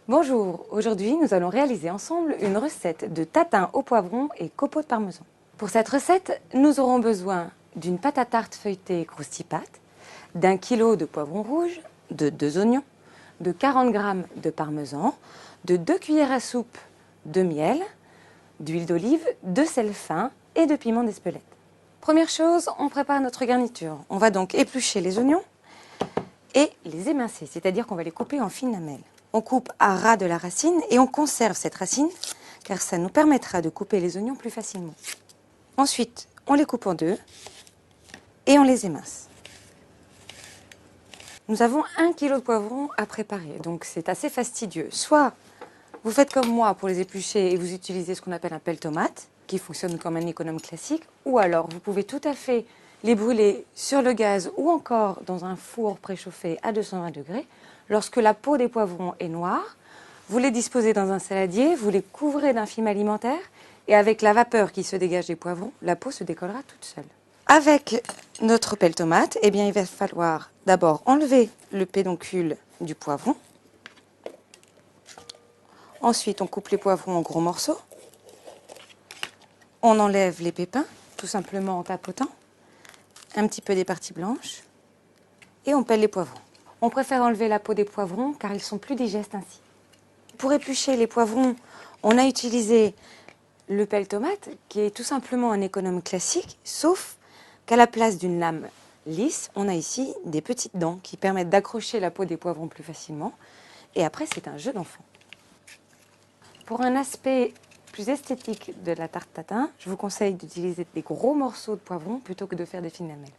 Bonjour, aujourd'hui nous allons réaliser ensemble une recette de tatin au poivron et copeaux de parmesan. Pour cette recette, nous aurons besoin d'une pâte à tarte feuilletée Croustipat, d'1 kg de poivrons rouges, de 2 oignons, de 40 g de parmesan, de 2 cuillères à soupe de miel, d'huile d'olive, de sel fin et de piment d'Espelette. Première chose, on prépare notre garniture. On va donc éplucher les oignons et les émincer, c'est-à-dire qu'on va les couper en fines lamelles. On coupe à ras de la racine et on conserve cette racine car ça nous permettra de couper les oignons plus facilement. Ensuite, on les coupe en deux et on les émince. Nous avons 1 kg de poivrons à préparer, donc c'est assez fastidieux. Soit vous faites comme moi pour les éplucher et vous utilisez ce qu'on appelle un pelle-tomate, qui fonctionne comme un économe classique, ou alors vous pouvez tout à fait les brûler sur le gaz ou encore dans un four préchauffé à 220 degrés. Lorsque la peau des poivrons est noire, vous les disposez dans un saladier, vous les couvrez d'un film alimentaire et avec la vapeur qui se dégage des poivrons, la peau se décollera toute seule. Avec notre pelle-tomate, eh bien, il va falloir d'abord enlever le pédoncule du poivron. Ensuite, on coupe les poivrons en gros morceaux. On enlève les pépins, tout simplement en tapotant, un petit peu des parties blanches, et on pèle les poivrons. On préfère enlever la peau des poivrons car ils sont plus digestes ainsi. Pour éplucher les poivrons, on a utilisé le pelle-tomate qui est tout simplement un économe classique, sauf qu'à la place d'une lame lisse, on a ici des petites dents qui permettent d'accrocher la peau des poivrons plus facilement. Et après, c'est un jeu d'enfant. Pour un aspect plus esthétique de la tarte tatin, je vous conseille d'utiliser des gros morceaux de poivrons plutôt que de faire des fines lamelles.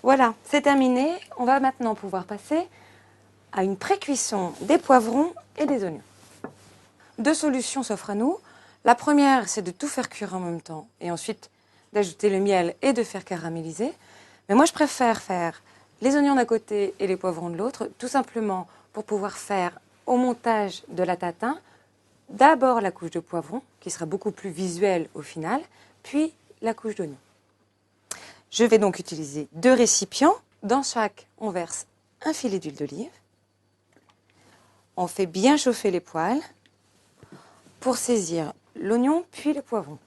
Voilà, c'est terminé. On va maintenant pouvoir passer à une pré-cuisson des poivrons et des oignons. Deux solutions s'offrent à nous. La première, c'est de tout faire cuire en même temps et ensuite d'ajouter le miel et de faire caraméliser. Mais moi, je préfère faire les oignons d'un côté et les poivrons de l'autre, tout simplement pour pouvoir faire au montage de la tatin d'abord la couche de poivron, qui sera beaucoup plus visuelle au final, puis la couche d'oignon. Je vais donc utiliser 2 récipients. Dans chaque, on verse un filet d'huile d'olive. On fait bien chauffer les poêles pour saisir l'oignon puis le poivron.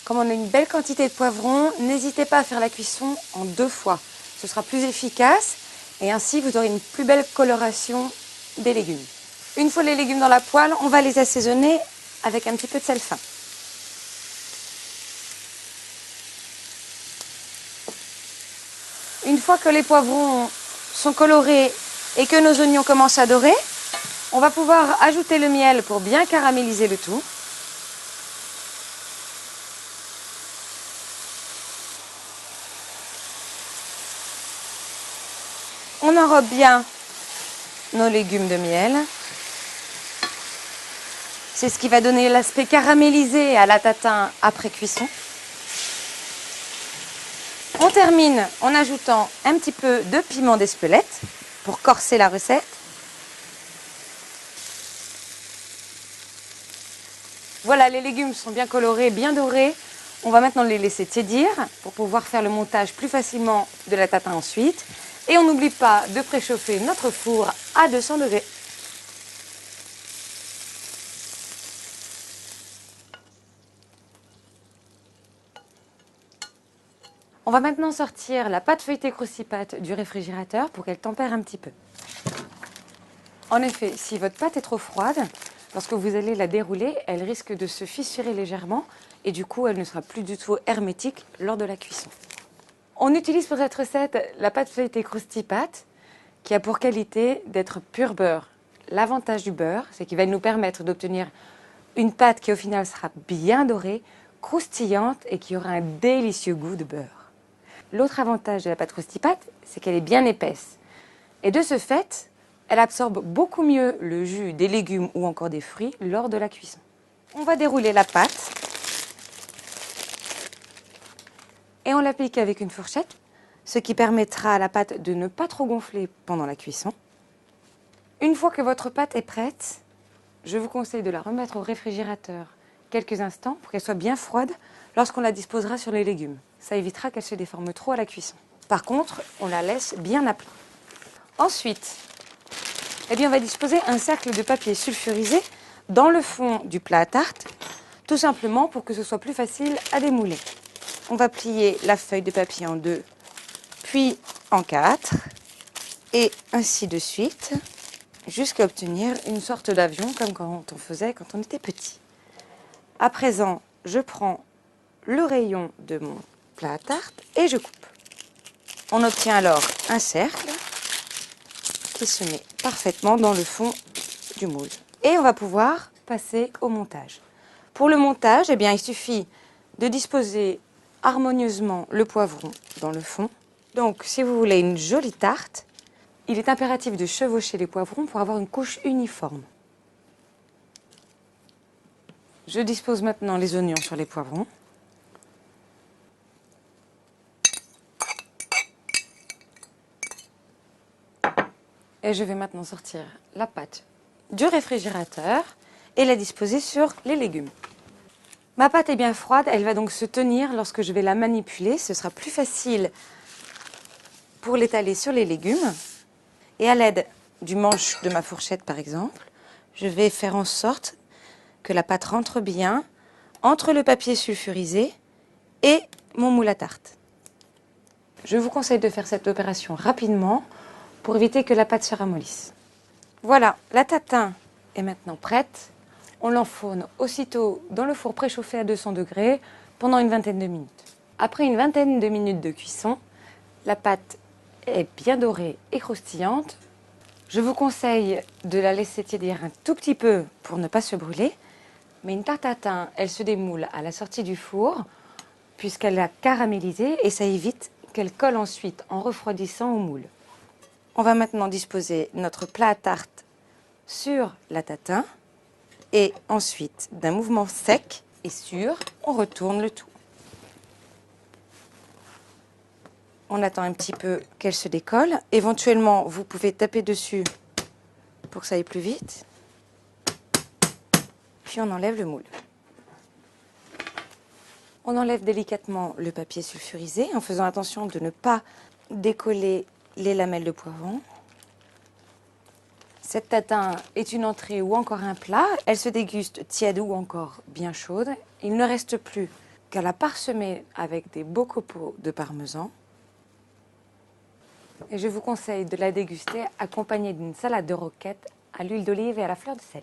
Comme on a une belle quantité de poivrons, n'hésitez pas à faire la cuisson en 2 fois. Ce sera plus efficace et ainsi vous aurez une plus belle coloration des légumes. Une fois les légumes dans la poêle, on va les assaisonner avec un petit peu de sel fin. Une fois que les poivrons sont colorés et que nos oignons commencent à dorer, on va pouvoir ajouter le miel pour bien caraméliser le tout. On enrobe bien nos légumes de miel. C'est ce qui va donner l'aspect caramélisé à la tatin après cuisson. On termine en ajoutant un petit peu de piment d'Espelette pour corser la recette. Voilà, les légumes sont bien colorés, bien dorés. On va maintenant les laisser tiédir pour pouvoir faire le montage plus facilement de la tatin ensuite. Et on n'oublie pas de préchauffer notre four à 200 degrés. On va maintenant sortir la pâte feuilletée Croustipat du réfrigérateur pour qu'elle tempère un petit peu. En effet, si votre pâte est trop froide, lorsque vous allez la dérouler, elle risque de se fissurer légèrement et du coup, elle ne sera plus du tout hermétique lors de la cuisson. On utilise pour cette recette la pâte feuilletée Croustipat qui a pour qualité d'être pur beurre. L'avantage du beurre, c'est qu'il va nous permettre d'obtenir une pâte qui au final sera bien dorée, croustillante et qui aura un délicieux goût de beurre. L'autre avantage de la pâte Croustipat, c'est qu'elle est bien épaisse. Et de ce fait, elle absorbe beaucoup mieux le jus des légumes ou encore des fruits lors de la cuisson. On va dérouler la pâte et on l'applique avec une fourchette, ce qui permettra à la pâte de ne pas trop gonfler pendant la cuisson. Une fois que votre pâte est prête, je vous conseille de la remettre au réfrigérateur quelques instants pour qu'elle soit bien froide lorsqu'on la disposera sur les légumes. Ça évitera qu'elle se déforme trop à la cuisson. Par contre, on la laisse bien à plat. Ensuite, eh bien, on va disposer un cercle de papier sulfurisé dans le fond du plat à tarte, tout simplement pour que ce soit plus facile à démouler. On va plier la feuille de papier en deux, puis en quatre, et ainsi de suite, jusqu'à obtenir une sorte d'avion comme quand on faisait quand on était petit. À présent, je prends le rayon de mon plat à tarte et je coupe. On obtient alors un cercle qui se met parfaitement dans le fond du moule. Et on va pouvoir passer au montage. Pour le montage, eh bien, il suffit de disposer harmonieusement le poivron dans le fond. Donc, si vous voulez une jolie tarte, il est impératif de chevaucher les poivrons pour avoir une couche uniforme. Je dispose maintenant les oignons sur les poivrons. Et je vais maintenant sortir la pâte du réfrigérateur et la disposer sur les légumes. Ma pâte est bien froide, elle va donc se tenir lorsque je vais la manipuler. Ce sera plus facile pour l'étaler sur les légumes. Et à l'aide du manche de ma fourchette, par exemple, je vais faire en sorte que la pâte rentre bien entre le papier sulfurisé et mon moule à tarte. Je vous conseille de faire cette opération rapidement pour éviter que la pâte se ramollisse. Voilà, la tatin est maintenant prête. On l'enfourne aussitôt dans le four préchauffé à 200 degrés pendant une vingtaine de minutes. Après une vingtaine de minutes de cuisson, la pâte est bien dorée et croustillante. Je vous conseille de la laisser tiédir un tout petit peu pour ne pas se brûler. Mais une tarte tatin, elle se démoule à la sortie du four puisqu'elle a caramélisé et ça évite qu'elle colle ensuite en refroidissant au moule. On va maintenant disposer notre plat à tarte sur la tatin et ensuite, d'un mouvement sec et sûr, on retourne le tout. On attend un petit peu qu'elle se décolle. Éventuellement, vous pouvez taper dessus pour que ça aille plus vite. Puis on enlève le moule. On enlève délicatement le papier sulfurisé en faisant attention de ne pas décoller les lamelles de poivron. Cette tatin est une entrée ou encore un plat. Elle se déguste tiède ou encore bien chaude. Il ne reste plus qu'à la parsemer avec des beaux copeaux de parmesan. Et je vous conseille de la déguster accompagnée d'une salade de roquette à l'huile d'olive et à la fleur de sel.